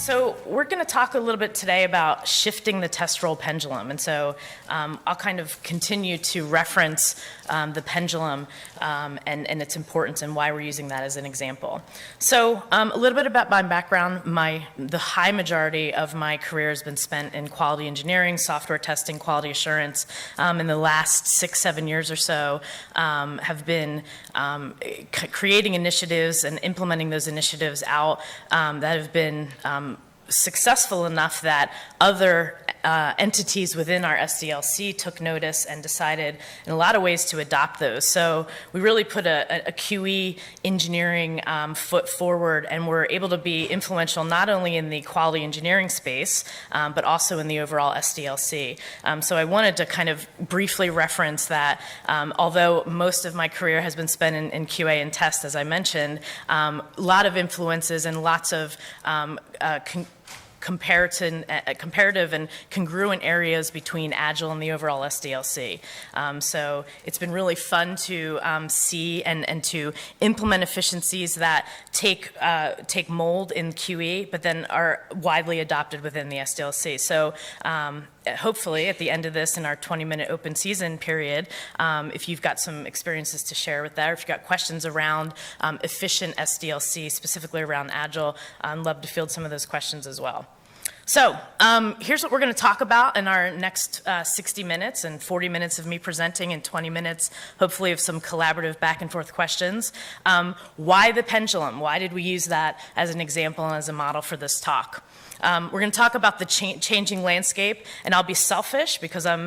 So we're going to talk a little bit today about shifting the test roll pendulum. And so I'll kind of continue to reference the pendulum and its importance and why we're using that as an example. So a little bit about my background. The high majority of my career has been spent in quality engineering, software testing, quality assurance. In the last 6-7 years or so, have been creating initiatives and implementing those initiatives out that have been successful enough that other entities within our SDLC took notice and decided in a lot of ways to adopt those. So we really put a QE engineering foot forward, and we're able to be influential not only in the quality engineering space, but also in the overall SDLC. So I wanted to kind of briefly reference that although most of my career has been spent in QA and test, as I mentioned, a lot of influences and lots of comparative and congruent areas between Agile and the overall SDLC. So it's been really fun to see and to implement efficiencies that take mold in QE, but then are widely adopted within the SDLC. So hopefully at the end of this, in our 20-minute open season period, if you've got some experiences to share with that, or if you've got questions around efficient SDLC, specifically around Agile, I'd love to field some of those questions as well. So here's what we're going to talk about in our next 60 minutes and 40 minutes of me presenting and 20 minutes, hopefully, of some collaborative back and forth questions. Why the pendulum? Why did we use that as an example and as a model for this talk? We're going to talk about the changing landscape, and I'll be selfish because I'm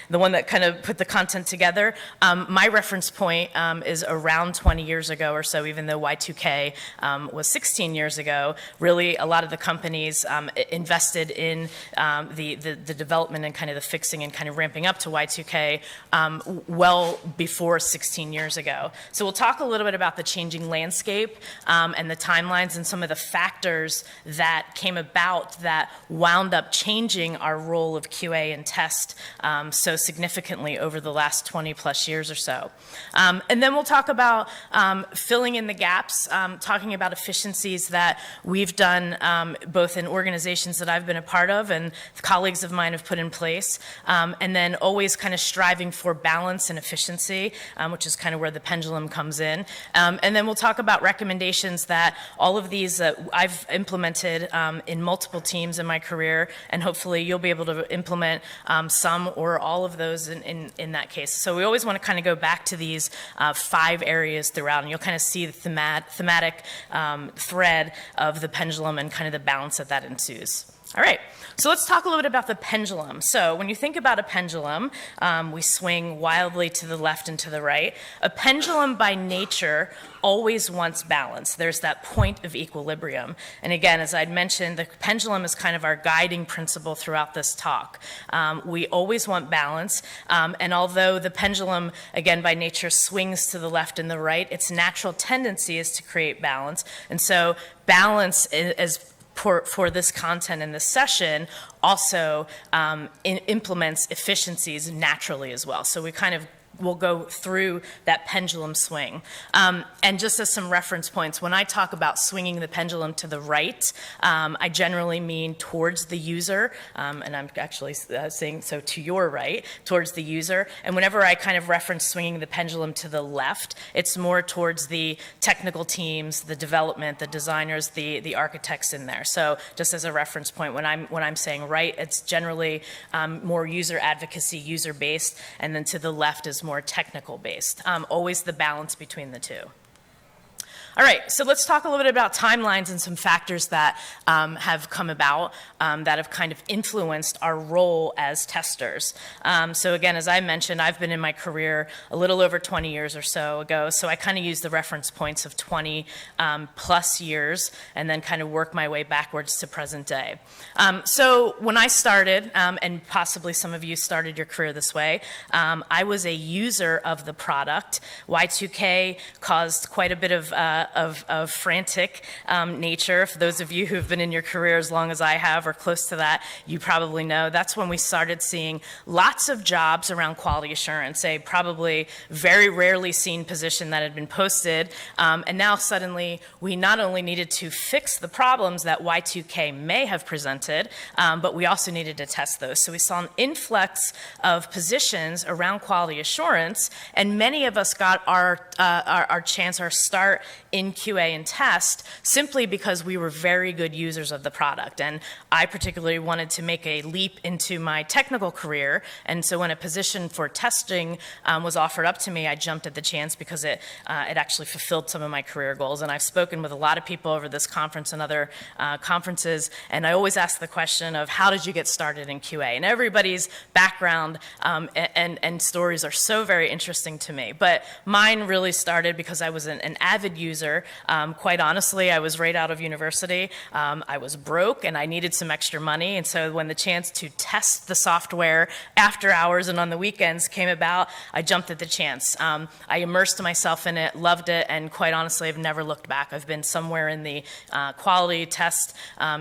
the one that kind of put the content together. My reference point is around 20 years ago or so, even though Y2K was 16 years ago. Really, a lot of the companies invested in the development and kind of the fixing and kind of ramping up to Y2K well before 16 years ago. So we'll talk a little bit about the changing landscape and the timelines and some of the factors that came about that wound up changing our role of QA and test so significantly over the last 20 plus years or so. And then we'll talk about filling in the gaps, talking about efficiencies that we've done both in organizations that I've been a part of and colleagues of mine have put in place, and then always kind of striving for balance and efficiency, which is kind of where the pendulum comes in. And then we'll talk about recommendations that all of these I've implemented in multiple teams in my career, and hopefully you'll be able to implement some or all of those in that case. So we always want to kind of go back to these 5 areas throughout, and you'll kind of see the thematic thread of the pendulum and kind of the balance that ensues. All right, so let's talk a little bit about the pendulum. So when you think about a pendulum, we swing wildly to the left and to the right. A pendulum by nature always wants balance. There's that point of equilibrium. And again, as I'd mentioned, the pendulum is kind of our guiding principle throughout this talk. We always want balance, and although the pendulum, again, by nature swings to the left and the right, its natural tendency is to create balance. And so balance is for this content in this session also implements efficiencies naturally as well. So we'll go through that pendulum swing. And just as some reference points, when I talk about swinging the pendulum to the right, I generally mean towards the user, and I'm actually saying so to your right, towards the user. And whenever I kind of reference swinging the pendulum to the left, it's more towards the technical teams, the development, the designers, the architects in there. So just as a reference point, when I'm saying right, it's generally more user advocacy, user-based, and then to the left is more technical based. Always the balance between the two. All right, so let's talk a little bit about timelines and some factors that have come about that have kind of influenced our role as testers. So again, as I mentioned, I've been in my career a little over 20 years or so ago, so I kind of use the reference points of 20 plus years and then kind of work my way backwards to present day. So when I started, and possibly some of you started your career this way, I was a user of the product. Y2K caused quite a bit of of frantic nature. For those of you who've been in your career as long as I have or close to that, you probably know that's when we started seeing lots of jobs around quality assurance, a probably very rarely seen position that had been posted. And now suddenly we not only needed to fix the problems that Y2K may have presented, but we also needed to test those. So we saw an influx of positions around quality assurance, and many of us got our start in QA and test simply because we were very good users of the product. And I particularly wanted to make a leap into my technical career, and so when a position for testing was offered up to me, I jumped at the chance because it actually fulfilled some of my career goals. And I've spoken with a lot of people over this conference and other conferences, and I always ask the question of how did you get started in QA? And everybody's background and stories are so very interesting to me. But mine really started because I was an avid user. Quite honestly, I was right out of university. I was broke and I needed some extra money. And so when the chance to test the software after hours and on the weekends came about, I jumped at the chance. I immersed myself in it, loved it, and quite honestly, I've never looked back. I've been somewhere in the quality test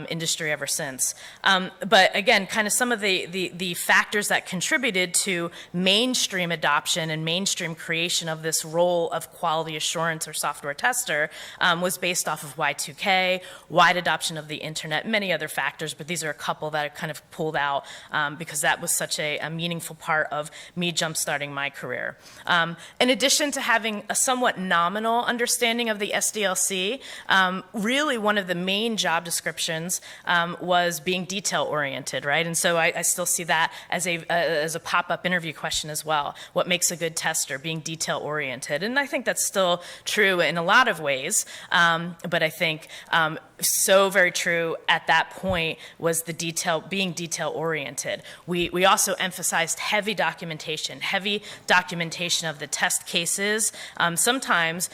industry ever since. But again, kind of some of the factors that contributed to mainstream adoption and mainstream creation of this role of quality assurance or software tester was based off of Y2K, wide adoption of the internet, many other factors, but these are a couple that I kind of pulled out because that was such a meaningful part of me jumpstarting my career. In addition to having a somewhat nominal understanding of the SDLC, really one of the main job descriptions was being detail-oriented, right? And so I still see that as a pop-up interview question as well. What makes a good tester? Being detail-oriented. And I think that's still true in a lot of ways, but I think so very true at that point was being detail-oriented. We also emphasized heavy documentation of the test cases, sometimes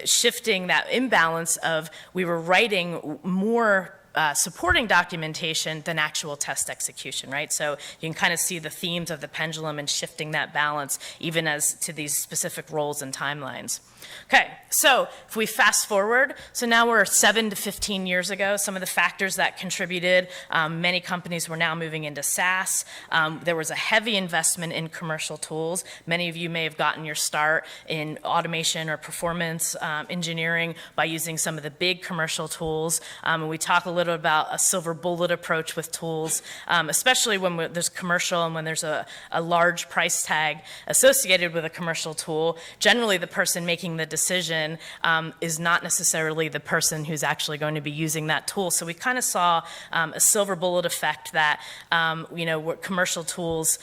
shifting that imbalance of we were writing more supporting documentation than actual test execution, right? So you can kind of see the themes of the pendulum and shifting that balance even as to these specific roles and timelines. Okay, so if we fast forward, so now we're 7 to 15 years ago, some of the factors that contributed, many companies were now moving into SaaS. There was a heavy investment in commercial tools. Many of you may have gotten your start in automation or performance engineering by using some of the big commercial tools. And we talk a little about a silver bullet approach with tools, especially when there's commercial and when there's a large price tag associated with a commercial tool. Generally, the person making the decision is not necessarily the person who's actually going to be using that tool. So we kind of saw a silver bullet effect that, where commercial tools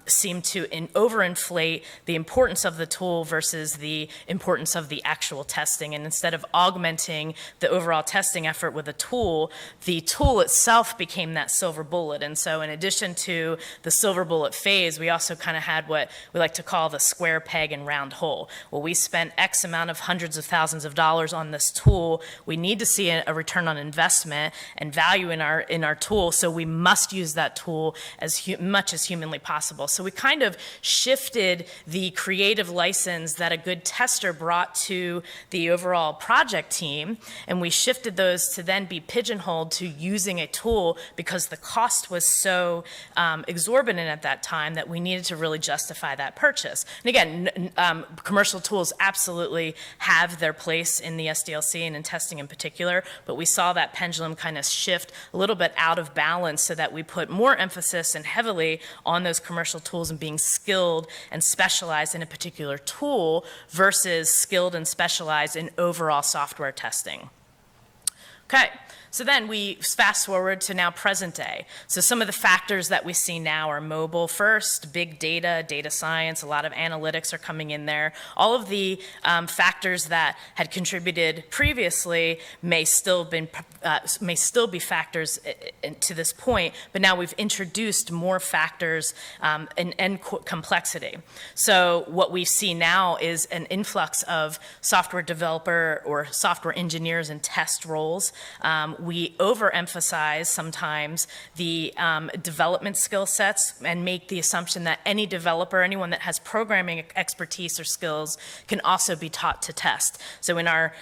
seem to overinflate the importance of the tool versus the importance of the actual testing. And instead of augmenting the overall testing effort with a tool, the tool itself became that silver bullet. And so in addition to the silver bullet phase, we also kind of had what we like to call the square peg and round hole. Well, we spent X amount of hundreds of thousands of dollars on this tool. We need to see a return on investment and value in our tool, so we must use that tool as much as humanly possible. So we kind of shifted the creative license that a good tester brought to the overall project team, and we shifted those to then be pigeonholed to using a tool because the cost was so exorbitant at that time that we needed to really justify that purchase. And again, commercial tools absolutely have their place in the SDLC and in testing in particular, but we saw that pendulum kind of shift a little bit out of balance so that we put more emphasis and heavily on those commercial tools and being skilled and specialized in a particular tool versus skilled and specialized in overall software testing. Okay. So then we fast forward to now present day. So some of the factors that we see now are mobile first, big data, data science, a lot of analytics are coming in there. All of the factors that had contributed previously may still be factors to this point, but now we've introduced more factors and complexity. So what we see now is an influx of software developer or software engineers and test roles. we overemphasize sometimes the development skill sets and make the assumption that any developer, anyone that has programming expertise or skills, can also be taught to test. So in our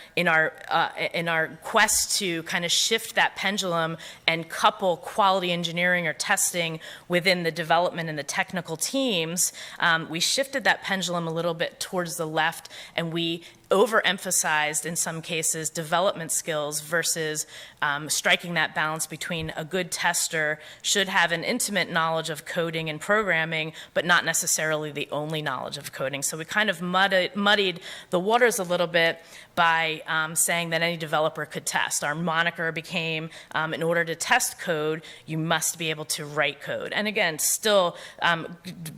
quest to kind of shift that pendulum and couple quality engineering or testing within the development and the technical teams, we shifted that pendulum a little bit towards the left, and we overemphasized, in some cases, development skills versus striking that balance between a good tester should have an intimate knowledge of coding and programming, but not necessarily the only knowledge of coding. So we kind of muddied the waters a little bit by saying that any developer could test. Our moniker became, in order to test code, you must be able to write code. And again, still,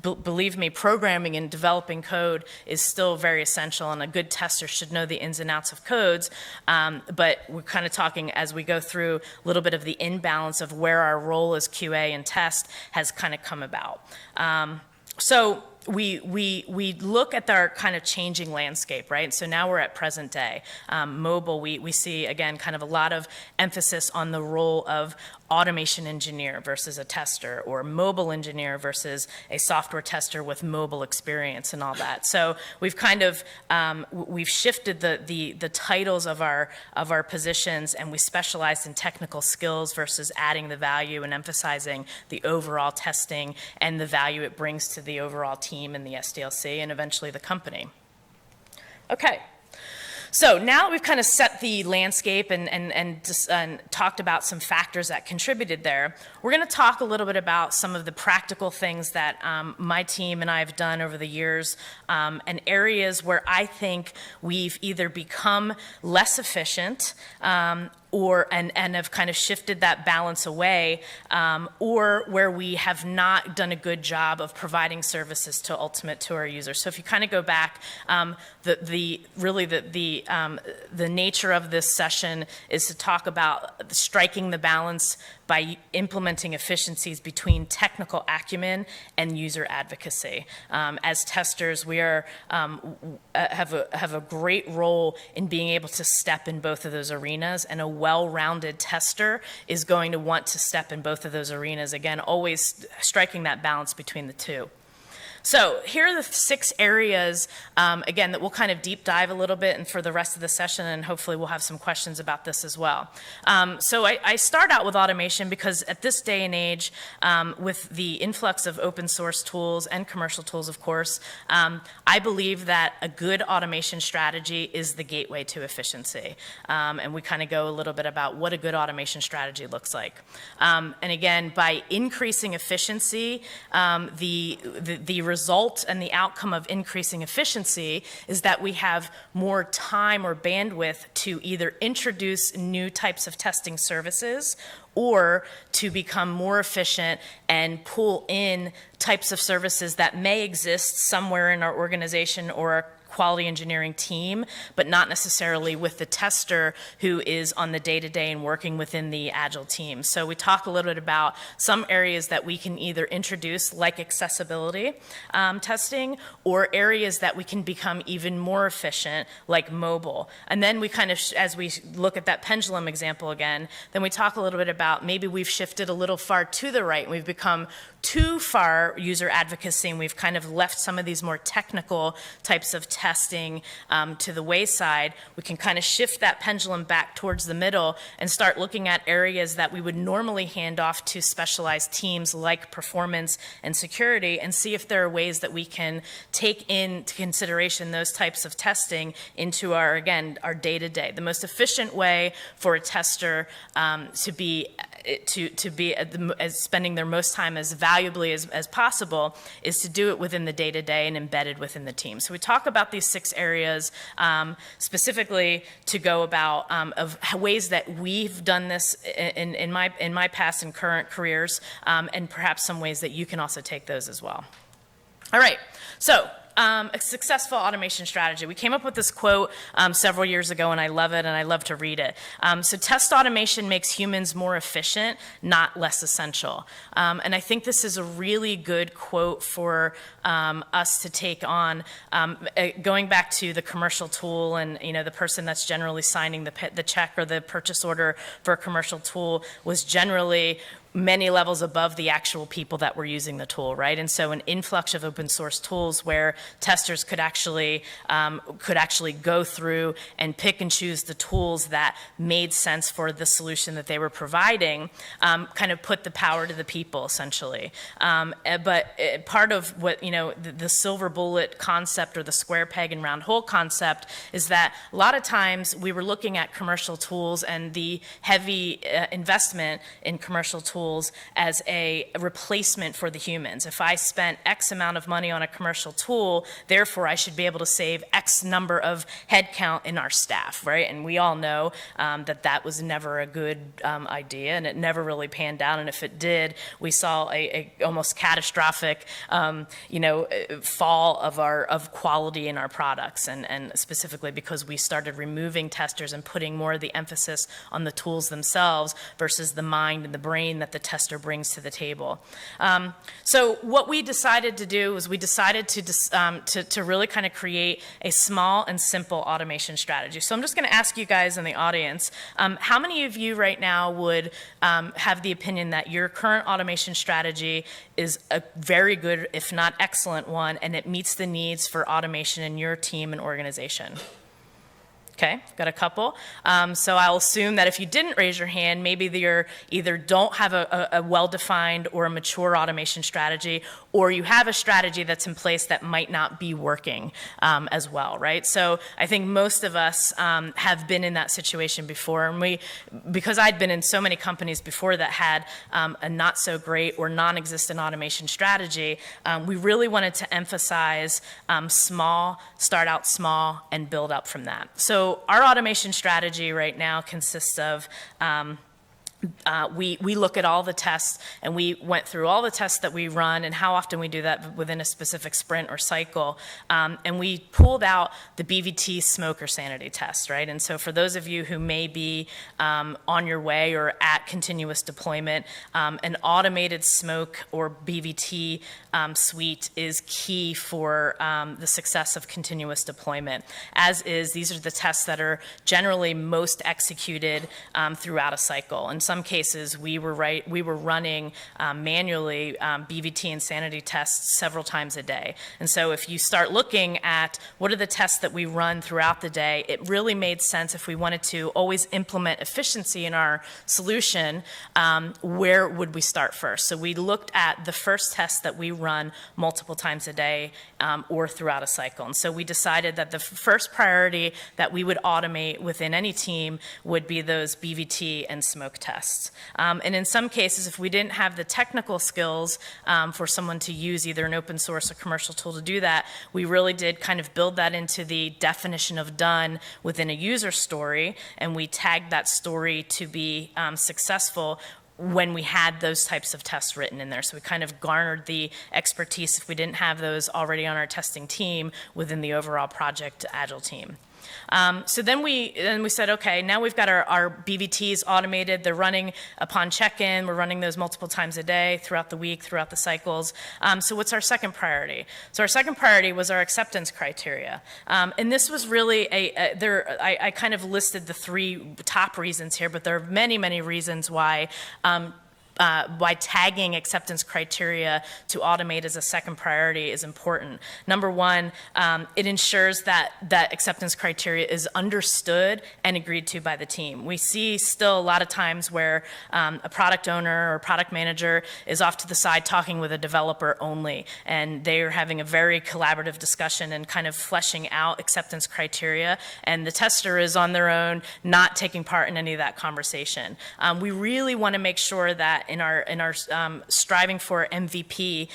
believe me, programming and developing code is still very essential, and a good tester should know the ins and outs of codes, but we're kind of talking as we go through a little bit of the imbalance of where our role as QA and test has kind of come about. So we look at our kind of changing landscape, right? So now we're at present day. Mobile, we see, again, kind of a lot of emphasis on the role of automation engineer versus a tester, or mobile engineer versus a software tester with mobile experience and all that. So we've kind of, we've shifted the titles of our positions, and we specialized in technical skills versus adding the value and emphasizing the overall testing and the value it brings to the overall team and the SDLC and eventually the company. Okay. So now that we've kind of set the landscape and talked about some factors that contributed there, we're going to talk a little bit about some of the practical things that my team and I have done over the years, and areas where I think we've either become less efficient and have kind of shifted that balance away, or where we have not done a good job of providing services to our users. So if you kind of go back, the nature of this session is to talk about striking the balance by implementing efficiencies between technical acumen and user advocacy. As testers, we are have a great role in being able to step in both of those arenas, and a well-rounded tester is going to want to step in both of those arenas. Again, always striking that balance between the two. So here are the 6 areas, again, that we'll kind of deep dive a little bit and for the rest of the session, and hopefully we'll have some questions about this as well. So I start out with automation because at this day and age, with the influx of open source tools and commercial tools, of course, I believe that a good automation strategy is the gateway to efficiency. And we kind of go a little bit about what a good automation strategy looks like. And again, by increasing efficiency, the result and the outcome of increasing efficiency is that we have more time or bandwidth to either introduce new types of testing services or to become more efficient and pull in types of services that may exist somewhere in our organization or our quality engineering team, but not necessarily with the tester who is on the day-to-day and working within the Agile team. So we talk a little bit about some areas that we can either introduce, like accessibility testing, or areas that we can become even more efficient, like mobile. And then we kind of, as we look at that pendulum example again, then we talk a little bit about maybe we've shifted a little far to the right, and we've become too far user advocacy, and we've kind of left some of these more technical types of testing to the wayside. We can kind of shift that pendulum back towards the middle and start looking at areas that we would normally hand off to specialized teams like performance and security, and see if there are ways that we can take into consideration those types of testing into our, again, our day-to-day. The most efficient way for a tester to be spending their most time as valuably as possible is to do it within the day-to-day and embedded within the team. So we talk about these 6 areas specifically to go about of ways that we've done this in my past and current careers, and perhaps some ways that you can also take those as well. All right, so a successful automation strategy. We came up with this quote several years ago, and I love it, and I love to read it. So test automation makes humans more efficient, not less essential. And I think this is a really good quote for us to take on. Going back to the commercial tool, and the person that's generally signing the check or the purchase order for a commercial tool was generally many levels above the actual people that were using the tool, right? And so an influx of open source tools where testers could actually go through and pick and choose the tools that made sense for the solution that they were providing, kind of put the power to the people, essentially. But part of what, the silver bullet concept or the square peg and round hole concept is that a lot of times we were looking at commercial tools and the heavy investment in commercial tools as a replacement for the humans. If I spent X amount of money on a commercial tool, therefore I should be able to save X number of headcount in our staff, right? And we all know that was never a good idea, and it never really panned out. And if it did, we saw a almost catastrophic, fall of quality in our products, and specifically because we started removing testers and putting more of the emphasis on the tools themselves versus the mind and the brain that the tester brings to the table. So what we decided to do was we decided to really kind of create a small and simple automation strategy. So I'm just going to ask you guys in the audience, how many of you right now would have the opinion that your current automation strategy is a very good, if not excellent one, and it meets the needs for automation in your team and organization? Okay, got a couple. So I'll assume that if you didn't raise your hand, maybe you either don't have a well-defined or a mature automation strategy, or you have a strategy that's in place that might not be working as well, right? So I think most of us have been in that situation before, and because I'd been in so many companies before that had a not so great or non-existent automation strategy, we really wanted to emphasize start out small, and build up from that. So our automation strategy right now consists of we look at all the tests, and we went through all the tests that we run and how often we do that within a specific sprint or cycle, and we pulled out the BVT smoke or sanity test, right? And so for those of you who may be on your way or at continuous deployment, an automated smoke or BVT suite is key for the success of continuous deployment, these are the tests that are generally most executed throughout a cycle. In some cases, we were running manually BVT and sanity tests several times a day. And so if you start looking at what are the tests that we run throughout the day, it really made sense if we wanted to always implement efficiency in our solution, where would we start first? So we looked at the first test that we run multiple times a day or throughout a cycle. And so we decided that the first priority that we would automate within any team would be those BVT and smoke tests. And in some cases, if we didn't have the technical skills for someone to use either an open source or commercial tool to do that, we really did kind of build that into the definition of done within a user story, and we tagged that story to be successful when we had those types of tests written in there. So we kind of garnered the expertise, if we didn't have those already on our testing team, within the overall project Agile team. So then we said, okay, now we've got our BVTs automated. They're running upon check-in. We're running those multiple times a day throughout the week, throughout the cycles. So what's our second priority? So our second priority was our acceptance criteria. And this was really I kind of listed the three top reasons here, but there are many, many reasons why tagging acceptance criteria to automate as a second priority is important. Number one, it ensures that acceptance criteria is understood and agreed to by the team. We see still a lot of times where a product owner or product manager is off to the side talking with a developer only, and they're having a very collaborative discussion and kind of fleshing out acceptance criteria, and the tester is on their own, not taking part in any of that conversation. We really want to make sure that that in our striving for MVP,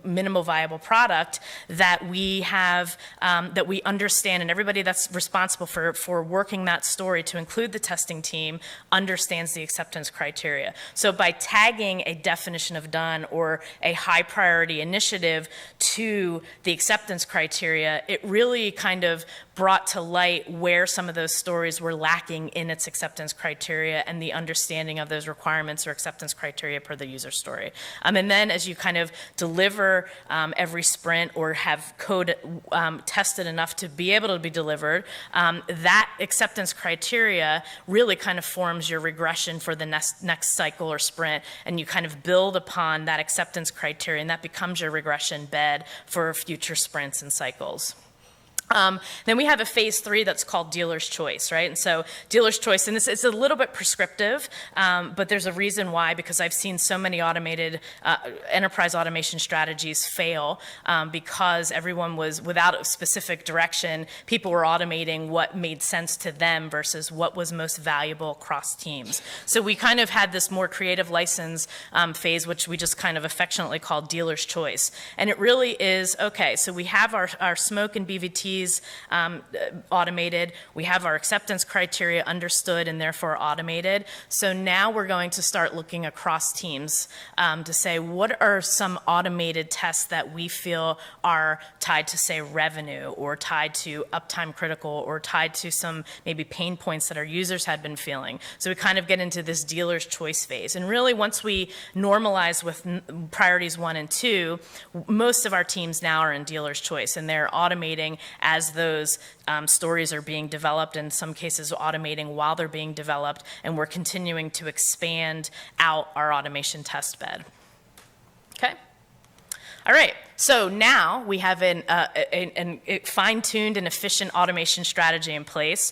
minimal viable product, that we have that we understand, and everybody that's responsible for working that story to include the testing team understands the acceptance criteria. So by tagging a definition of done or a high priority initiative to the acceptance criteria, it really kind of brought to light where some of those stories were lacking in its acceptance criteria and the understanding of those requirements or acceptance criteria per the user story. And then as you kind of deliver every sprint or have code tested enough to be able to be delivered, that acceptance criteria really kind of forms your regression for the next cycle or sprint, and you kind of build upon that acceptance criteria, and that becomes your regression bed for future sprints and cycles. Then we have a phase 3 that's called dealer's choice, right? And so dealer's choice, and this is a little bit prescriptive, but there's a reason why, because I've seen so many automated enterprise automation strategies fail because everyone was without a specific direction. People were automating what made sense to them versus what was most valuable across teams. So we kind of had this more creative license phase, which we just kind of affectionately called dealer's choice. And it really is, okay, so we have our smoke and BVTs automated. We have our acceptance criteria understood and therefore automated. So now we're going to start looking across teams to say, what are some automated tests that we feel are tied to, say, revenue, or tied to uptime critical, or tied to some maybe pain points that our users had been feeling. So we kind of get into this dealer's choice phase. And really, once we normalize with priorities 1 and 2, most of our teams now are in dealer's choice, and they're automating as those stories are being developed, in some cases automating while they're being developed, and we're continuing to expand out our automation test bed. Okay? All right, so now we have a fine-tuned and efficient automation strategy in place.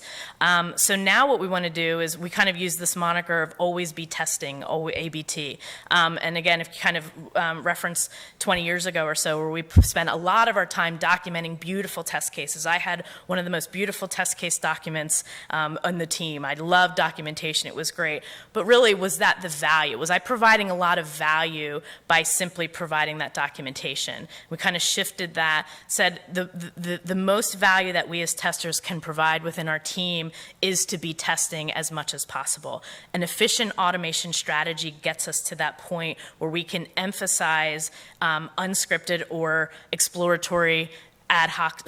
So now what we want to do is we kind of use this moniker of always be testing, ABT. And again, if you kind of reference 20 years ago or so, where we spent a lot of our time documenting beautiful test cases. I had one of the most beautiful test case documents on the team. I loved documentation, it was great. But really, was that the value? Was I providing a lot of value by simply providing that documentation? We kind of shifted that, said the most value that we as testers can provide within our team is to be testing as much as possible. An efficient automation strategy gets us to that point where we can emphasize unscripted or exploratory ad hoc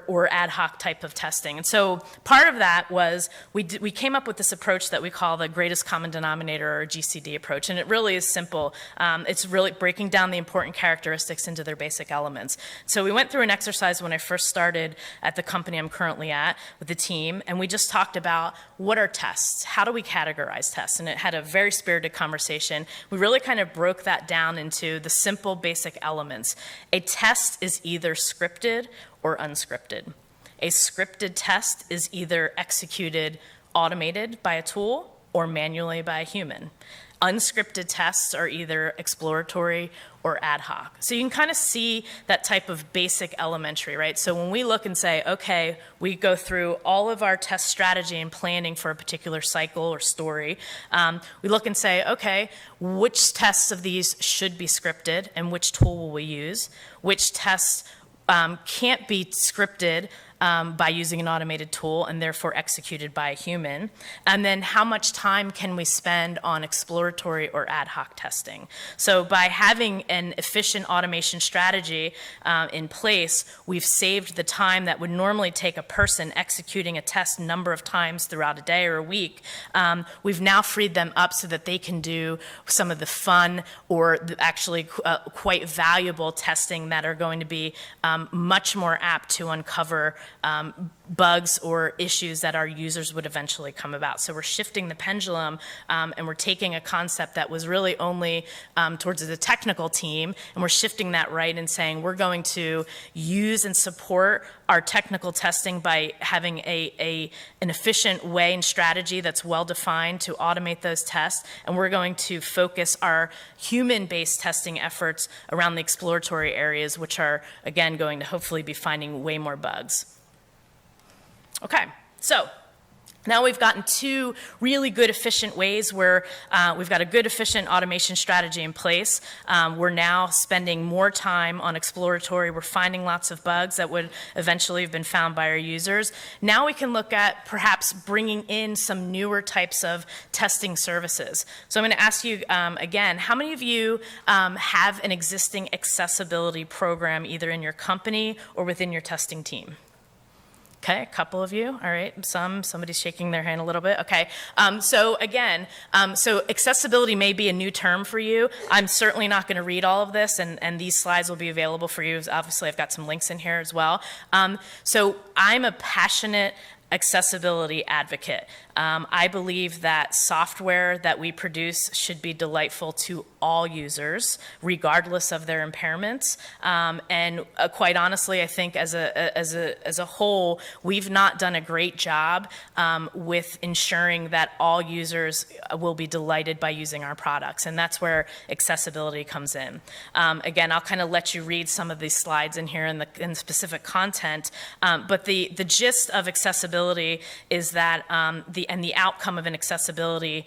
or ad hoc type of testing. And so part of that was we came up with this approach that we call the greatest common denominator, or GCD approach, and it really is simple. It's really breaking down the important characteristics into their basic elements. So we went through an exercise when I first started at the company I'm currently at with the team, and we just talked about what are tests? How do we categorize tests? And it had a very spirited conversation. We really kind of broke that down into the simple basic elements. A test is either scripted or unscripted. A scripted test is either executed automated by a tool or manually by a human. Unscripted tests are either exploratory or ad hoc. So you can kind of see that type of basic elementary, right? So when we look and say, okay, we go through all of our test strategy and planning for a particular cycle or story, we look and say, okay, which tests of these should be scripted and which tool will we use? Which tests can't be scripted by using an automated tool and therefore executed by a human? And then how much time can we spend on exploratory or ad hoc testing? So by having an efficient automation strategy in place, we've saved the time that would normally take a person executing a test a number of times throughout a day or a week. We've now freed them up so that they can do some of the fun or actually quite valuable testing that are going to be much more apt to uncover bugs or issues that our users would eventually come about. So we're shifting the pendulum, and we're taking a concept that was really only towards the technical team, and we're shifting that right and saying we're going to use and support our technical testing by having an efficient way and strategy that's well defined to automate those tests, and we're going to focus our human-based testing efforts around the exploratory areas, which are, again, going to hopefully be finding way more bugs. Okay, so Now we've gotten two really good, efficient ways where we've got a good, efficient automation strategy in place. We're now spending more time on exploratory. We're finding lots of bugs that would eventually have been found by our users. Now we can look at perhaps bringing in some newer types of testing services. So I'm going to ask you again, how many of you have an existing accessibility program either in your company or within your testing team? Okay, a couple of you, all right, somebody's shaking their hand a little bit, okay. So again, so accessibility may be a new term for you. I'm certainly not gonna read all of this, and these slides will be available for you. Obviously, I've got some links in here as well. So I'm a passionate accessibility advocate. I believe that software that we produce should be delightful to all users, regardless of their impairments. And quite honestly, I think as a whole, we've not done a great job with ensuring that all users will be delighted by using our products. And that's where accessibility comes in. Again, I'll kind of let you read some of these slides in here in the specific content. But the gist of accessibility is that the outcome of an accessibility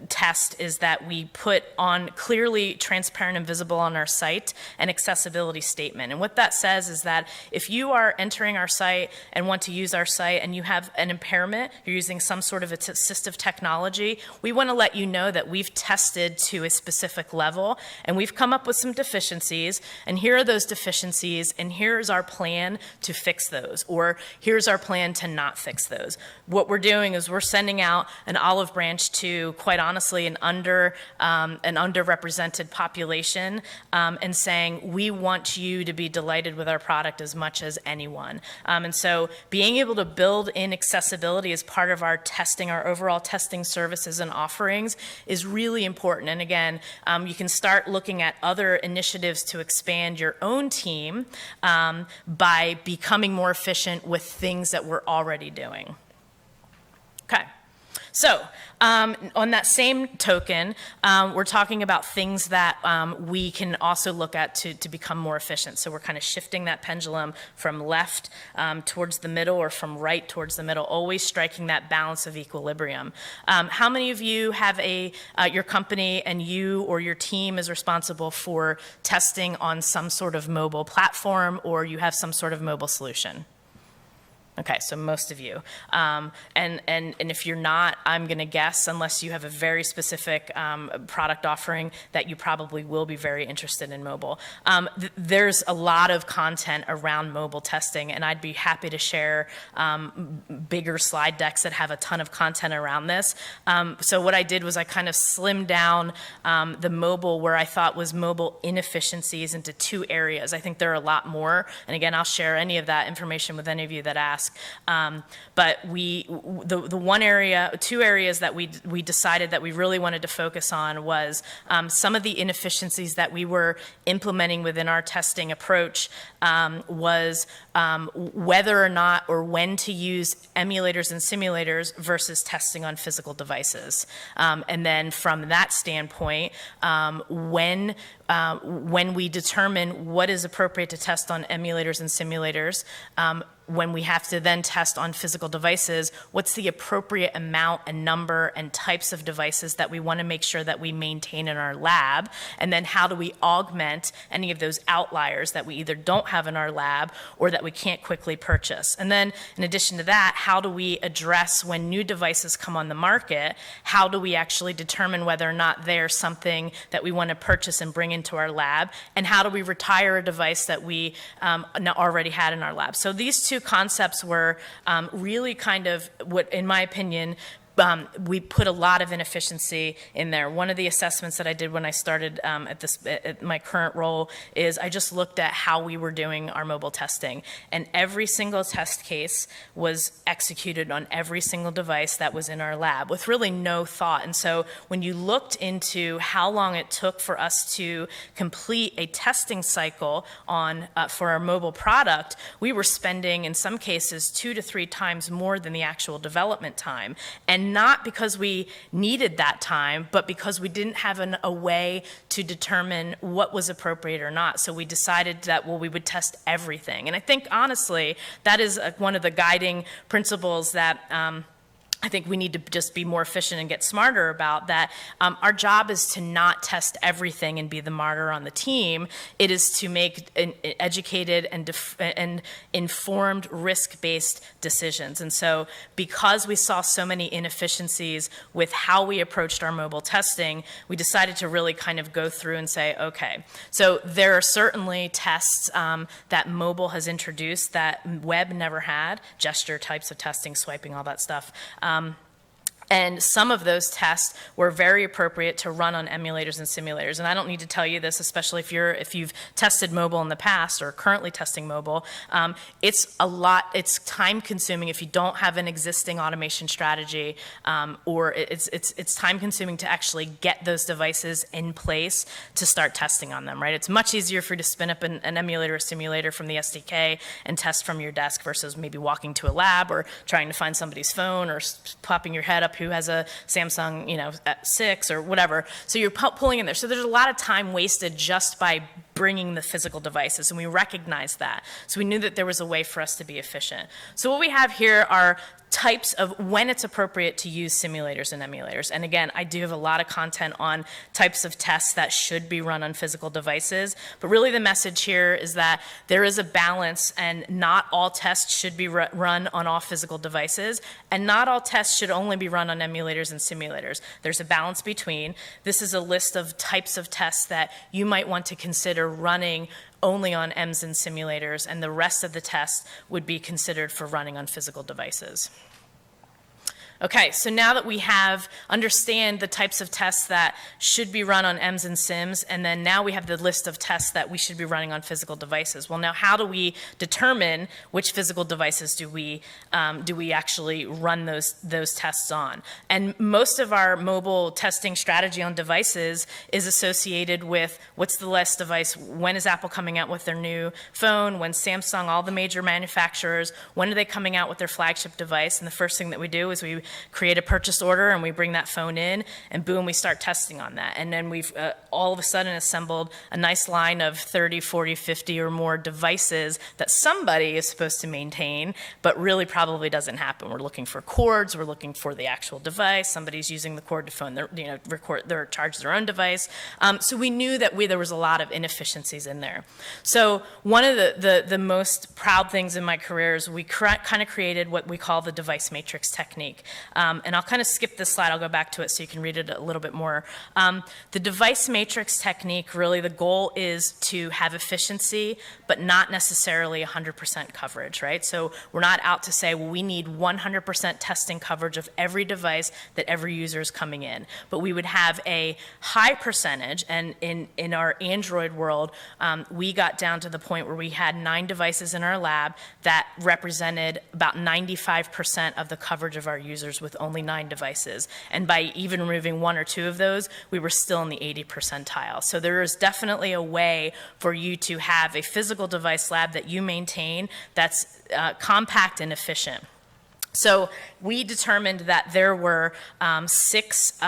test is that we put on clearly transparent and visible on our site an accessibility statement. And what that says is that if you are entering our site and want to use our site and you have an impairment, you're using some sort of assistive technology, we want to let you know that we've tested to a specific level and we've come up with some deficiencies, and here are those deficiencies, and here's our plan to fix those, or here's our plan to not fix those. What we're doing is we're sending out an olive branch to, quite honestly, an underrepresented population, and saying, we want you to be delighted with our product as much as anyone. And so being able to build in accessibility as part of our testing, our overall testing services and offerings is really important. And again, you can start looking at other initiatives to expand your own team by becoming more efficient with things that we're already doing. Okay. So on that same token, we're talking about things that we can also look at to become more efficient. So we're kind of shifting that pendulum from left towards the middle or from right towards the middle, always striking that balance of equilibrium. How many of you have your company and you or your team is responsible for testing on some sort of mobile platform, or you have some sort of mobile solution? Okay, so most of you. And if you're not, I'm going to guess, unless you have a very specific product offering, that you probably will be very interested in mobile. There's a lot of content around mobile testing, and I'd be happy to share bigger slide decks that have a ton of content around this. So what I did was I kind of slimmed down the mobile, where I thought was mobile inefficiencies, into two areas. I think there are a lot more, and again, I'll share any of that information with any of you that ask. But two areas that we decided that we really wanted to focus on was some of the inefficiencies that we were implementing within our testing approach was whether or not or when to use emulators and simulators versus testing on physical devices. And then from that standpoint, when we determine what is appropriate to test on emulators and simulators, when we have to then test on physical devices, what's the appropriate amount and number and types of devices that we want to make sure that we maintain in our lab, and then how do we augment any of those outliers that we either don't have in our lab or that we can't quickly purchase. And then in addition to that, how do we address when new devices come on the market, how do we actually determine whether or not they're something that we want to purchase and bring into our lab, and how do we retire a device that we already had in our lab. So these two concepts were really kind of what, in my opinion, we put a lot of inefficiency in there. One of the assessments that I did when I started at my current role is I just looked at how we were doing our mobile testing. And every single test case was executed on every single device that was in our lab with really no thought. And so when you looked into how long it took for us to complete a testing cycle for our mobile product, we were spending, in some cases, 2 to 3 times more than the actual development time. And not because we needed that time, but because we didn't have a way to determine what was appropriate or not. So we decided that, well, we would test everything. And I think, honestly, that is one of the guiding principles that I think we need to just be more efficient and get smarter about that. Our job is to not test everything and be the martyr on the team. It is to make an educated and informed risk-based decisions. And so because we saw so many inefficiencies with how we approached our mobile testing, we decided to really kind of go through and say, okay, so there are certainly tests that mobile has introduced that web never had, gesture types of testing, swiping, all that stuff. And some of those tests were very appropriate to run on emulators and simulators. And I don't need to tell you this, especially if you've tested mobile in the past or currently testing mobile. It's time consuming if you don't have an existing automation strategy, or it's time consuming to actually get those devices in place to start testing on them, right? It's much easier for you to spin up an emulator or simulator from the SDK and test from your desk versus maybe walking to a lab or trying to find somebody's phone or popping your head up who has a Samsung, 6 or whatever. So you're pulling in there. So there's a lot of time wasted just by bringing the physical devices, and we recognized that. So we knew that there was a way for us to be efficient. So what we have here are types of when it's appropriate to use simulators and emulators. And again, I do have a lot of content on types of tests that should be run on physical devices, but really the message here is that there is a balance, and not all tests should be run on all physical devices, and not all tests should only be run on emulators and simulators. There's a balance between. This is a list of types of tests that you might want to consider running only on EMS and simulators, and the rest of the tests would be considered for running on physical devices. Okay, so now that we understand the types of tests that should be run on EMS and SIMs, and then now we have the list of tests that we should be running on physical devices. Well, now how do we determine which physical devices do we actually run those tests on? And most of our mobile testing strategy on devices is associated with what's the last device, when is Apple coming out with their new phone, when Samsung, all the major manufacturers, when are they coming out with their flagship device? And the first thing that we do is we create a purchase order and we bring that phone in, and boom, we start testing on that. And then we've all of a sudden assembled a nice line of 30, 40, 50 or more devices that somebody is supposed to maintain, but really probably doesn't happen. We're looking for cords, we're looking for the actual device, somebody's using the cord to phone their, charge their own device. So we knew that there was a lot of inefficiencies in there. So one of the most proud things in my career is we kind of created what we call the device matrix technique. And I'll kind of skip this slide. I'll go back to it so you can read it a little bit more. The device matrix technique, really the goal is to have efficiency, but not necessarily 100% coverage, right? So we're not out to say, well, we need 100% testing coverage of every device that every user is coming in. But we would have a high percentage, and in our Android world, we got down to the point where we had 9 devices in our lab that represented about 95% of the coverage of our users with only 9 devices. And by even removing 1 or 2 of those, we were still in the 80 percentile. So there is definitely a way for you to have a physical device lab that you maintain that's compact and efficient. So we determined that there were 6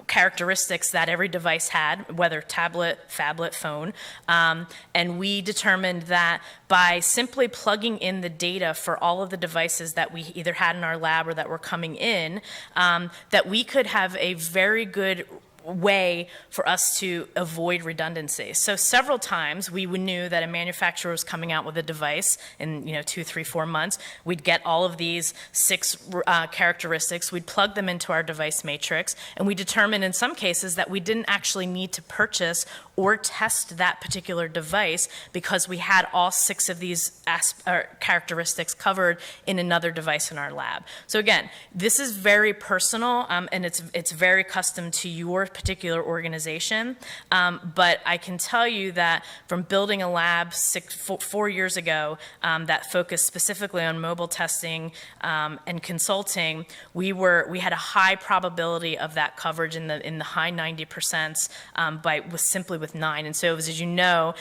characteristics that every device had, whether tablet, phablet, phone, and we determined that by simply plugging in the data for all of the devices that we either had in our lab or that were coming in, that we could have a very good way for us to avoid redundancy. So several times we knew that a manufacturer was coming out with a device in 2, 3, 4 months. We'd get all of these 6 characteristics, we'd plug them into our device matrix, and we determined in some cases that we didn't actually need to purchase or test that particular device because we had all 6 of these characteristics covered in another device in our lab. So again, this is very personal, and it's very custom to your particular organization, but I can tell you that from building a lab 4 years ago that focused specifically on mobile testing and consulting, we had a high probability of that coverage in the high 90% simply with 9. And so as you know,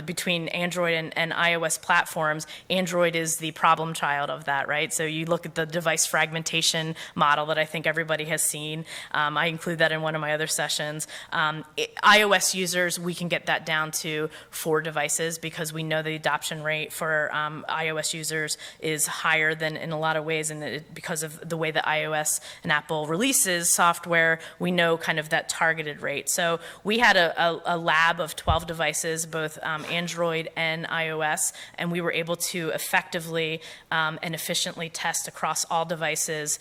between Android and iOS platforms, Android is the problem child of that, right? So you look at the device fragmentation model that I think everybody has seen. I include that in one of my other sessions. iOS users, we can get that down to 4 devices because we know the adoption rate for iOS users is higher than in a lot of ways, and because of the way that iOS and Apple releases software, we know kind of that targeted rate. So we had a lab of 12 devices, both Android and iOS, and we were able to effectively and efficiently test across all devices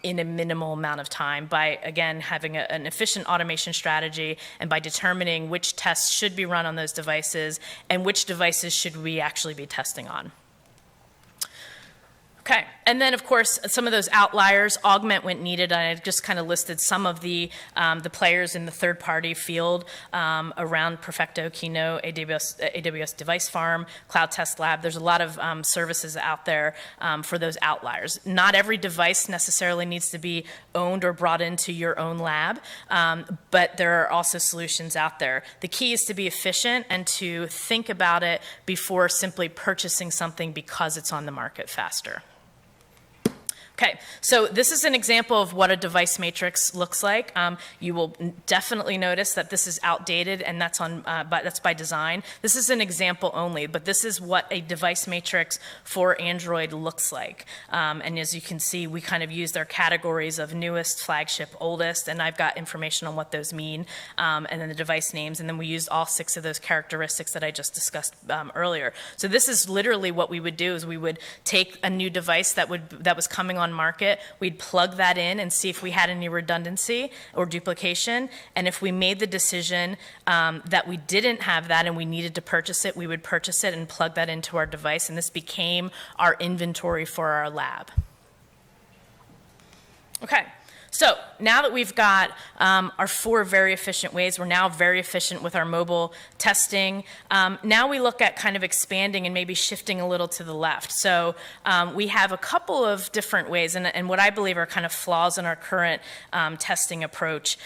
in a minimal amount of time by, again, having an efficient automation strategy and by determining which tests should be run on those devices and which devices should we actually be testing on. Okay, and then of course some of those outliers, augment when needed. I just kind of listed some of the players in the third-party field around Perfecto, Keynote, AWS Device Farm, Cloud Test Lab. There's a lot of services out there for those outliers. Not every device necessarily needs to be owned or brought into your own lab, but there are also solutions out there. The key is to be efficient and to think about it before simply purchasing something because it's on the market faster. Okay, so this is an example of what a device matrix looks like. You will definitely notice that this is outdated, and that's by design. This is an example only, but this is what a device matrix for Android looks like. And as you can see, we kind of used our categories of newest, flagship, oldest, and I've got information on what those mean, and then the device names, and then we used all 6 of those characteristics that I just discussed earlier. So this is literally what we would do: is we would take a new device that was coming on market, we'd plug that in and see if we had any redundancy or duplication, and if we made the decision that we didn't have that and we needed to purchase it, we would purchase it and plug that into our device, and this became our inventory for our lab. Okay. So now that we've got our 4 very efficient ways, we're now very efficient with our mobile testing. Now we look at kind of expanding and maybe shifting a little to the left. So we have a couple of different ways, and what I believe are kind of flaws in our current testing approach.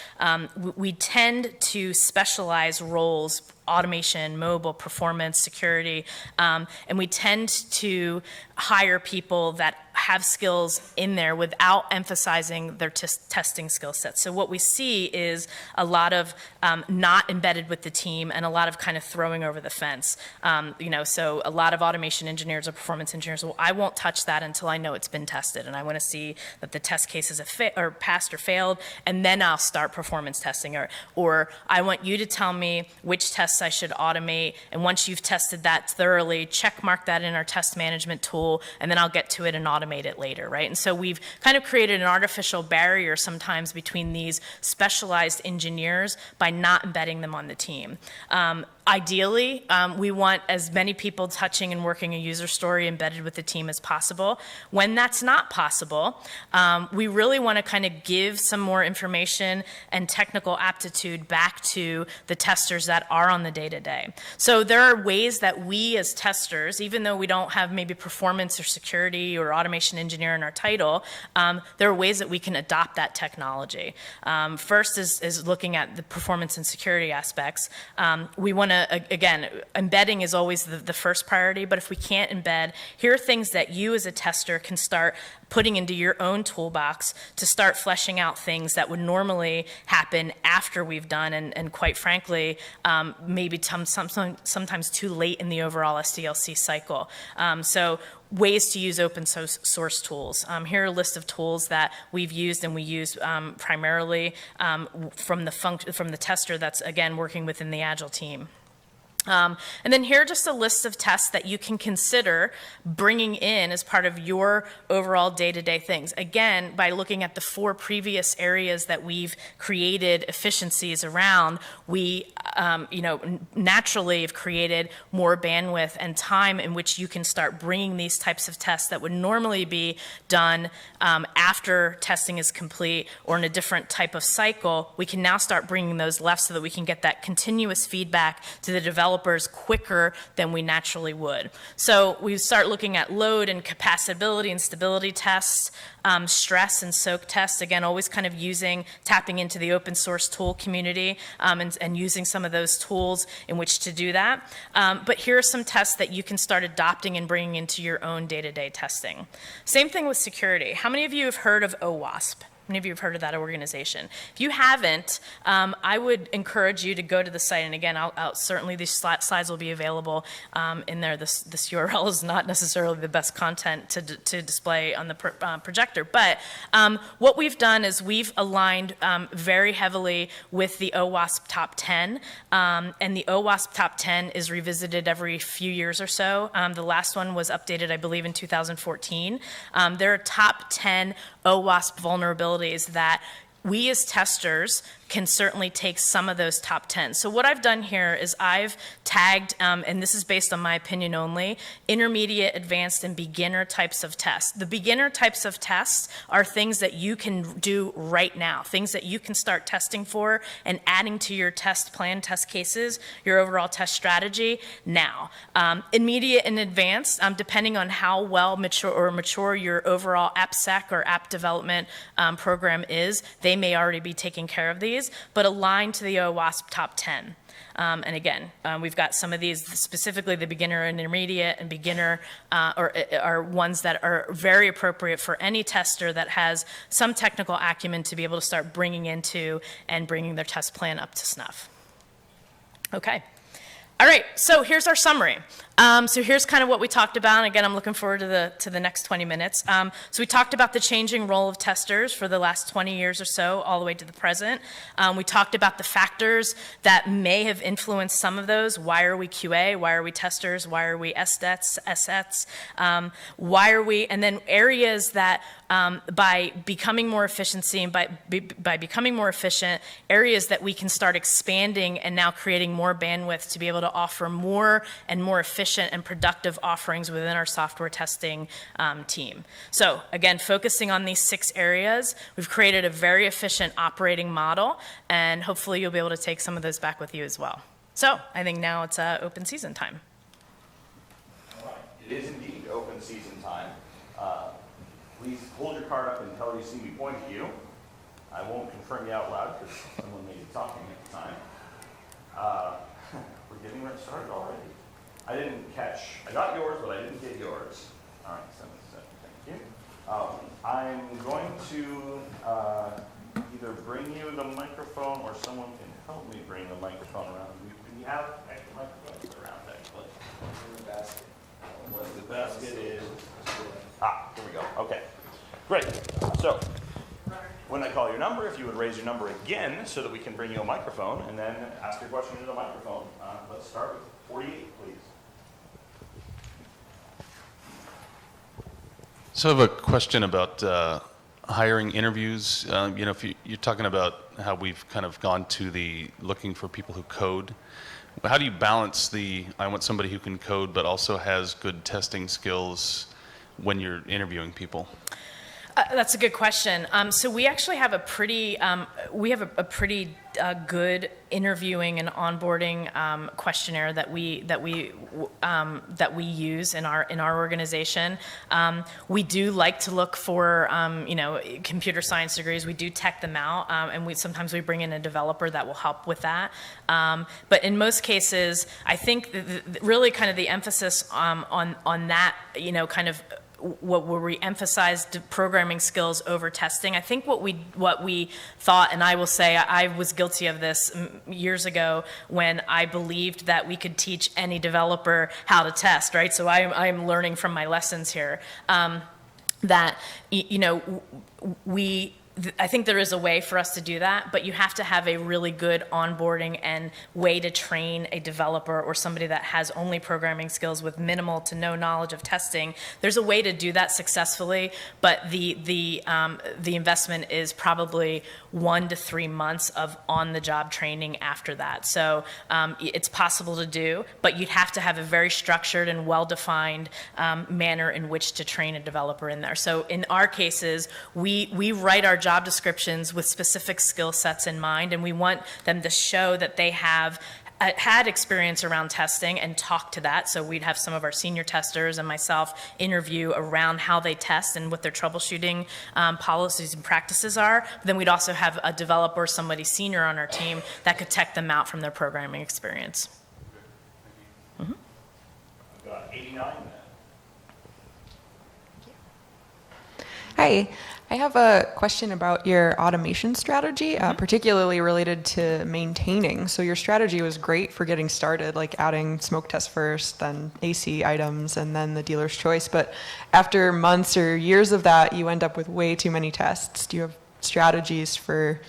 We tend to specialize roles: automation, mobile, performance, security, and we tend to hire people that have skills in there without emphasizing their testing skill sets. So what we see is a lot of not embedded with the team and a lot of kind of throwing over the fence. So a lot of automation engineers or performance engineers, well, I won't touch that until I know it's been tested, and I want to see that the test cases are passed or failed, and then I'll start performance testing. Or I want you to tell me which tests I should automate, and once you've tested that thoroughly, check mark that in our test management tool, and then I'll get to it and automate it later, right? And so we've kind of created an artificial barrier sometimes between these specialized engineers by not embedding them on the team. Ideally, we want as many people touching and working a user story embedded with the team as possible. When that's not possible, we really want to kind of give some more information and technical aptitude back to the testers that are on the day-to-day. So there are ways that we as testers, even though we don't have maybe performance or security or automation engineer in our title, there are ways that we can adopt that technology. First is looking at the performance and security aspects. We want to, again, embedding is always the first priority, but if we can't embed, here are things that you as a tester can start putting into your own toolbox to start fleshing out things that would normally happen after we've done, and quite frankly, maybe sometimes too late in the overall SDLC cycle. So ways to use open source tools. Here are a list of tools that we've used, and we use primarily from the tester that's, again, working within the Agile team. And then here are just a list of tests that you can consider bringing in as part of your overall day-to-day things. Again, by looking at the 4 previous areas that we've created efficiencies around, we naturally have created more bandwidth and time in which you can start bringing these types of tests that would normally be done after testing is complete or in a different type of cycle. We can now start bringing those left so that we can get that continuous feedback to the developers quicker than we naturally would. So we start looking at load and capacitability and stability tests, stress and soak tests, again, always kind of tapping into the open source tool community and using some of those tools in which to do that. But here are some tests that you can start adopting and bringing into your own day-to-day testing. Same thing with security. How many of you have heard of OWASP? Many of you have heard of that organization. If you haven't, I would encourage you to go to the site. And again, certainly these slides will be available in there. This URL is not necessarily the best content to display on the projector. But what we've done is we've aligned very heavily with the OWASP Top 10. And the OWASP Top 10 is revisited every few years or so. The last one was updated, I believe, in 2014. There are top 10 OWASP vulnerabilities that we as testers can certainly take some of those top 10. So what I've done here is I've tagged, and this is based on my opinion only, intermediate, advanced, and beginner types of tests. The beginner types of tests are things that you can do right now, things that you can start testing for and adding to your test plan, test cases, your overall test strategy now. Immediate and advanced, depending on how well mature your overall AppSec or app development program is, they may already be taking care of these, but aligned to the OWASP Top 10. And again, we've got some of these, specifically the beginner and intermediate and beginner are ones that are very appropriate for any tester that has some technical acumen to be able to start bringing into and bringing their test plan up to snuff. Okay. All right, so here's our summary. So here's kind of what we talked about. And again, I'm looking forward to the next 20 minutes. So we talked about the changing role of testers for the last 20 years or so, all the way to the present. We talked about the factors that may have influenced some of those. Why are we QA? Why are we testers? Why are we SDETs, SETs? Why are we, and then areas that by becoming more efficiency and by becoming more efficient, areas that we can start expanding and now creating more bandwidth to be able to offer more and more efficient and productive offerings within our software testing team. So again, focusing on these 6 areas, we've created a very efficient operating model, and hopefully you'll be able to take some of those back with you as well. So I think now it's open season time. All right, it is indeed open season time. Please hold your card up until you see me point at you. I won't confirm you out loud because someone may be talking at the time. We're getting started already. I didn't catch, I got yours, but I didn't get yours. All right, so thank you. I'm going to either bring you the microphone or someone can help me bring the microphone around. We have extra microphones around, actually. In the basket. What the basket is. Here we go. Okay, great. So, when I call your number, if you would raise your number again so that we can bring you a microphone and then ask your question into the microphone. Let's start with 48, please. So I have a question about hiring interviews. If you're talking about how we've kind of gone to the looking for people who code, how do you balance I want somebody who can code but also has good testing skills when you're interviewing people? That's a good question. So we actually have a pretty good interviewing and onboarding questionnaire that we use in our organization. We do like to look for computer science degrees. We do tech them out, and sometimes we bring in a developer that will help with that. But in most cases, I think really kind of the emphasis on that kind of where we emphasized programming skills over testing. I think what we thought, and I will say I was guilty of this years ago when I believed that we could teach any developer how to test, right? So I'm learning from my lessons here that I think there is a way for us to do that, but you have to have a really good onboarding and way to train a developer or somebody that has only programming skills with minimal to no knowledge of testing. There's a way to do that successfully, but the investment is probably 1 to 3 months of on-the-job training after that. So it's possible to do, but you'd have to have a very structured and well-defined manner in which to train a developer in there. So in our cases, we write our job descriptions with specific skill sets in mind, and we want them to show that they have had experience around testing and talk to that. So we'd have some of our senior testers and myself interview around how they test and what their troubleshooting policies and practices are. But then we'd also have a developer, somebody senior on our team that could tech them out from their programming experience. I've got 89 then. Hi, I have a question about your automation strategy, particularly related to maintaining. So your strategy was great for getting started, like adding smoke test first, then AC items, and then the dealer's choice. But after months or years of that, you end up with way too many tests. Do you have strategies for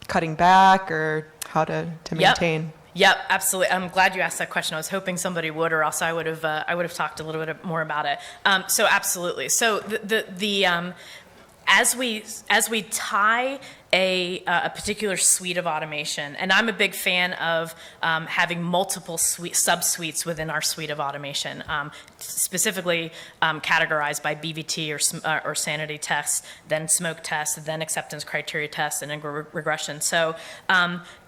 cutting back or how to maintain? Yep, absolutely. I'm glad you asked that question. I was hoping somebody would, or else I would have talked a little bit more about it. So absolutely. So as we tie a particular suite of automation, and I'm a big fan of having multiple sub-suites within our suite of automation, specifically categorized by BVT or sanity tests, then smoke tests, then acceptance criteria tests, and then regression. So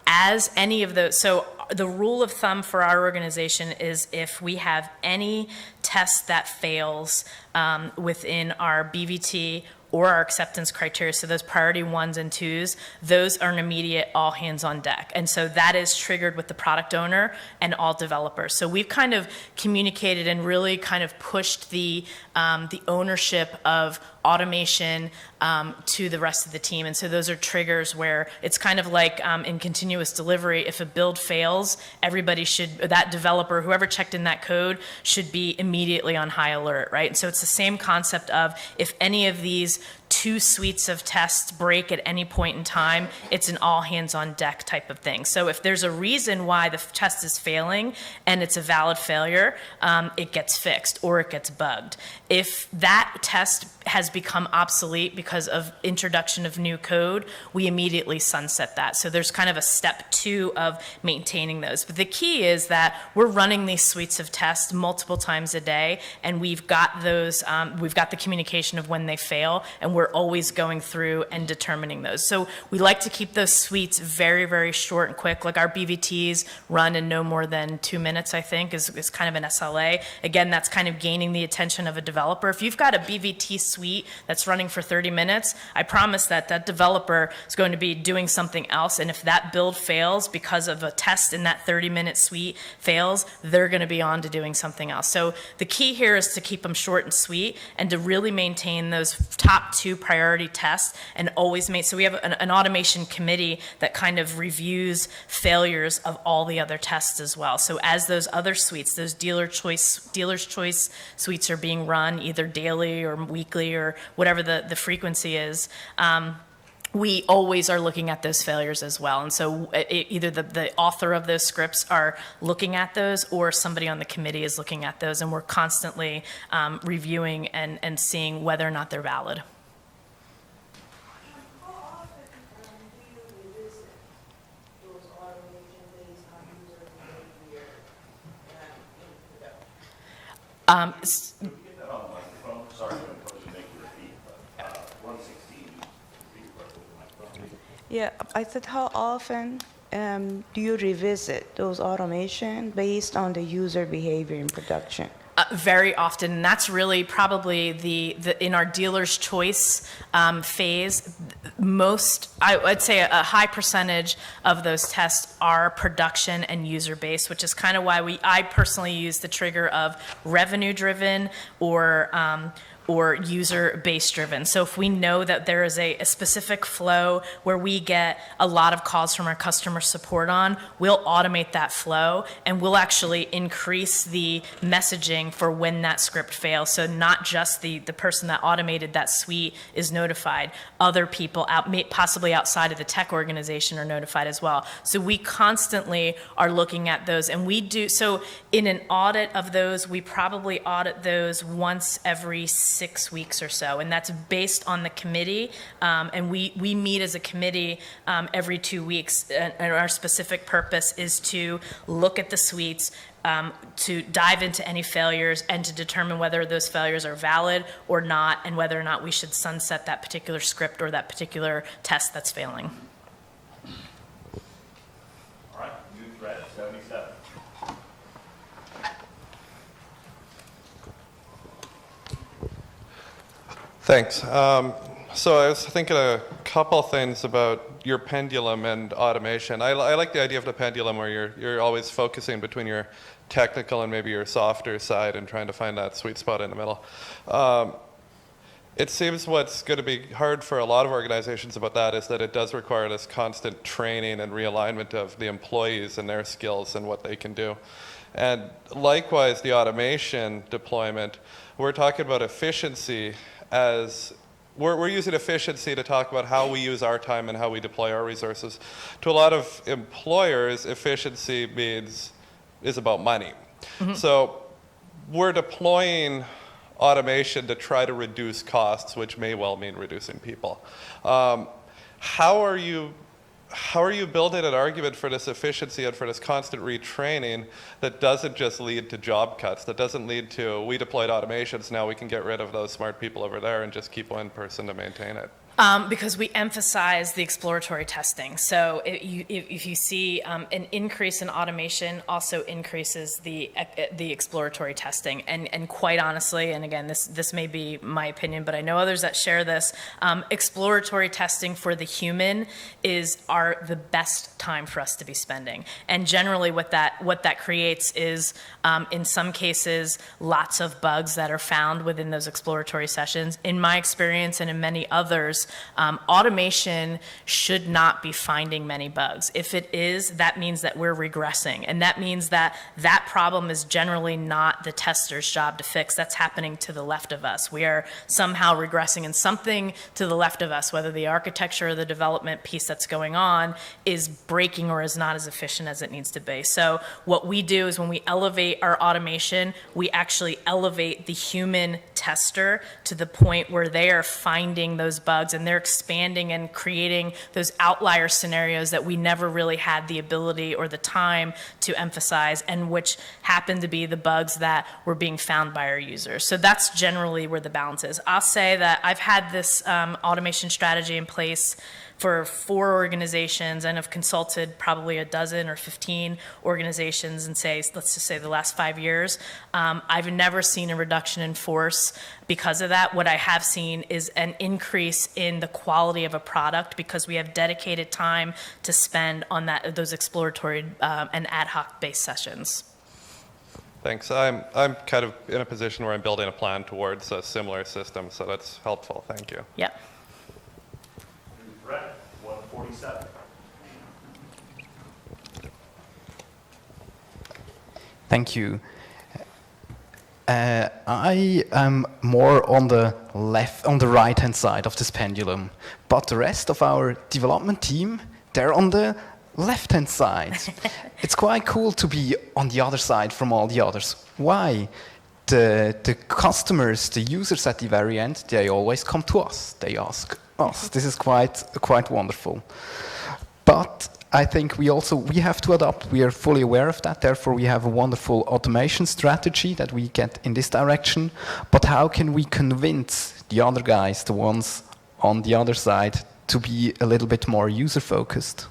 as any of those, so the rule of thumb for our organization is if we have any test that fails within our BVT or our acceptance criteria, so those priority 1s and 2s, those are an immediate all hands on deck. And so that is triggered with the product owner and all developers. So we've kind of communicated and really kind of pushed the ownership of automation to the rest of the team. And so those are triggers where it's kind of like in continuous delivery, if a build fails, everybody should, that developer, whoever checked in that code, should be immediately on high alert, right? And so it's the same concept of if any of these 2 suites of tests break at any point in time, it's an all hands on deck type of thing. So if there's a reason why the test is failing and it's a valid failure, it gets fixed or it gets bugged. If that test has become obsolete because of introduction of new code, we immediately sunset that. So there's kind of a step 2 of maintaining those. But the key is that we're running these suites of tests multiple times a day, and we've got those, we've got the communication of when they fail, and we're always going through and determining those. So we like to keep those suites very, very short and quick. Like our BVTs run in no more than 2 minutes, I think, is kind of an SLA. Again, that's kind of gaining the attention of a developer. If you've got a BVT suite that's running for 30 minutes, I promise that that developer is going to be doing something else. And if that build fails because of a test in that 30-minute suite fails, they're going to be on to doing something else. So the key here is to keep them short and sweet and to really maintain those top 2 priority tests and always make, so we have an automation committee that kind of reviews failures of all the other tests as well. So as those other suites, those dealer's choice suites are being run either daily or weekly or whatever the frequency is, we always are looking at those failures as well. And so either the author of those scripts are looking at those or somebody on the committee is looking at those, and we're constantly reviewing and seeing whether or not they're valid. Get that on the microphone. Sorry, I'm going to make you repeat, but 116, repeat the microphone. Yeah, I said, how often do you revisit those automation based on the user behavior in production? Very often, and that's really probably the in our dealer's choice phase, I'd say a high percentage of those tests are production and user based, which is kind of why I personally use the trigger of revenue driven or user-based driven. So if we know that there is a specific flow where we get a lot of calls from our customer support on, we'll automate that flow and we'll actually increase the messaging for when that script fails. So not just the person that automated that suite is notified, other people possibly outside of the tech organization are notified as well. So we constantly are looking at those, and we do, so in an audit of those, we probably audit those once every 6 weeks or so, and that's based on the committee, and we meet as a committee every 2 weeks, and our specific purpose is to look at the suites, to dive into any failures and to determine whether those failures are valid or not, and whether or not we should sunset that particular script or that particular test that's failing. All right, new threat 77. Thanks. So I was thinking a couple things about your pendulum and automation. I like the idea of the pendulum where you're always focusing between your technical and maybe your softer side and trying to find that sweet spot in the middle. It seems what's going to be hard for a lot of organizations about that is that it does require this constant training and realignment of the employees and their skills and what they can do. And likewise, the automation deployment, we're talking about efficiency as we're using efficiency to talk about how we use our time and how we deploy our resources. To a lot of employers, efficiency is about money. So we're deploying automation to try to reduce costs, which may well mean reducing people. How are you building an argument for this efficiency and for this constant retraining that doesn't just lead to job cuts, that doesn't lead to, we deployed automations, now we can get rid of those smart people over there and just keep one person to maintain it? Because we emphasize the exploratory testing. So if you see an increase in automation, also increases the exploratory testing. And quite honestly, and again, this may be my opinion, but I know others that share this, exploratory testing for the human are the best time for us to be spending. And generally what that creates is, in some cases, lots of bugs that are found within those exploratory sessions. In my experience and in many others, automation should not be finding many bugs. If it is, that means that we're regressing. And that means that problem is generally not the tester's job to fix. That's happening to the left of us. We are somehow regressing, and something to the left of us, whether the architecture or the development piece that's going on is breaking or is not as efficient as it needs to be. So what we do is when we elevate our automation, we actually elevate the human tester to the point where they are finding those bugs and they're expanding and creating those outlier scenarios that we never really had the ability or the time to emphasize, and which happen to be the bugs that were being found by our users. So that's generally where the balance is. I'll say that I've had this automation strategy in place for 4 organizations and have consulted probably a dozen or 15 organizations and let's just say the last 5 years. I've never seen a reduction in force because of that. What I have seen is an increase in the quality of a product because we have dedicated time to spend on those exploratory and ad hoc based sessions. Thanks. I'm kind of in a position where I'm building a plan towards a similar system, so that's helpful. Thank you. Yep. Brett, 147. Thank you. I am more on the right-hand side of this pendulum, but the rest of our development team, they're on the left-hand side. It's quite cool to be on the other side from all the others. Why? The customers, the users at the very end, they always come to us. They ask us. This is quite wonderful. But I think we have to adapt. We are fully aware of that. Therefore, we have a wonderful automation strategy that we get in this direction. But how can we convince the other guys, the ones on the other side, to be a little bit more user-focused?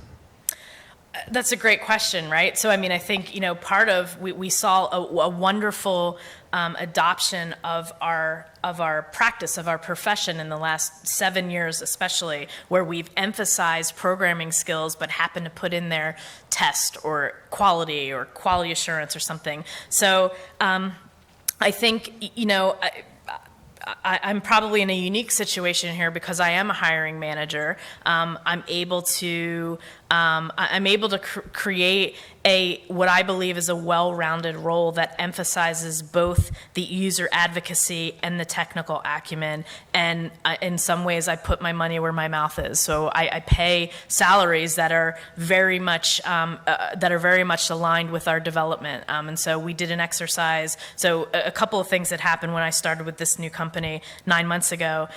That's a great question, right? So, I mean, I think, part of, we saw a wonderful adoption of our practice, of our profession in the last 7 years especially, where we've emphasized programming skills but happen to put in there test or quality assurance or something. So I think, I'm probably in a unique situation here because I am a hiring manager. I'm able to create what I believe is a well-rounded role that emphasizes both the user advocacy and the technical acumen. And in some ways, I put my money where my mouth is. So I pay salaries that are very much aligned with our development. And so we did an exercise. So a couple of things that happened when I started with this new company 9 months ago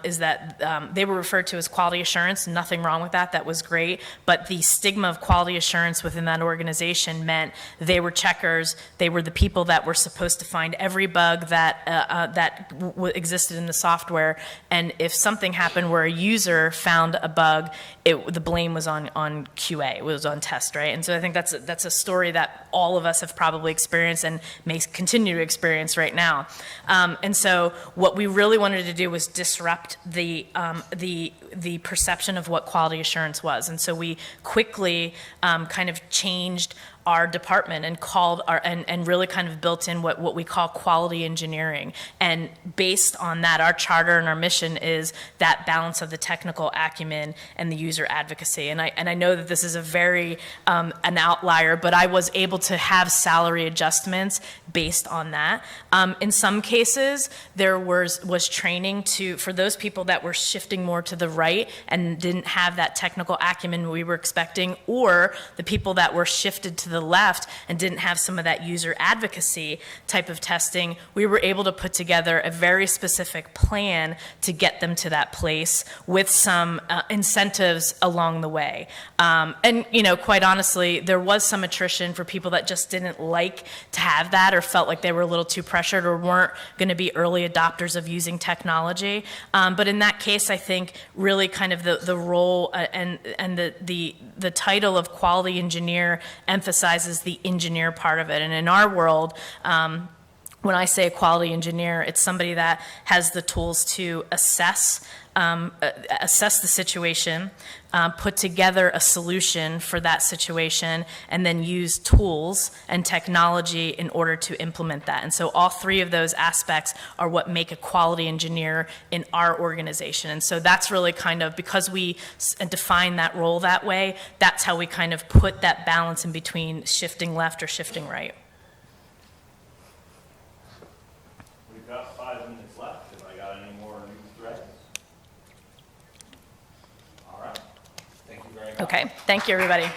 is that they were referred to as quality assurance. Nothing wrong with that. That was great. But the stigma of quality assurance within that organization meant they were checkers. They were the people that were supposed to find every bug that existed in the software. And if something happened where a user found a bug, the blame was on QA. It was on test, right? And so I think that's a story that all of us have probably experienced and may continue to experience right now. And so what we really wanted to do was disrupt the perception of what quality assurance was. And so we quickly kind of changed our department and called our, and really kind of built in what we call quality engineering. And based on that, our charter and our mission is that balance of the technical acumen and the user advocacy. And I know that this is a very, an outlier, but I was able to have salary adjustments based on that. In some cases, there was training for those people that were shifting more to the right and didn't have that technical acumen we were expecting, or the people that were shifted to the left and didn't have some of that user advocacy type of testing. We were able to put together a very specific plan to get them to that place with some incentives along the way. And, you know, quite honestly, there was some attrition for people that just didn't like to have that or felt like they were a little too pressured or weren't going to be early adopters of using technology. But in that case, I think really kind of the role and the title of quality engineer emphasizes the engineer part of it. And in our world, when I say a quality engineer, it's somebody that has the tools to assess the situation, put together a solution for that situation, and then use tools and technology in order to implement that. And so all three of those aspects are what make a quality engineer in our organization. And so that's really kind of, because we define that role that way, that's how we kind of put that balance in between shifting left or shifting right. We've got 5 minutes left. Have I got any more news threads? All right. Thank you very much. Okay, thank you, everybody.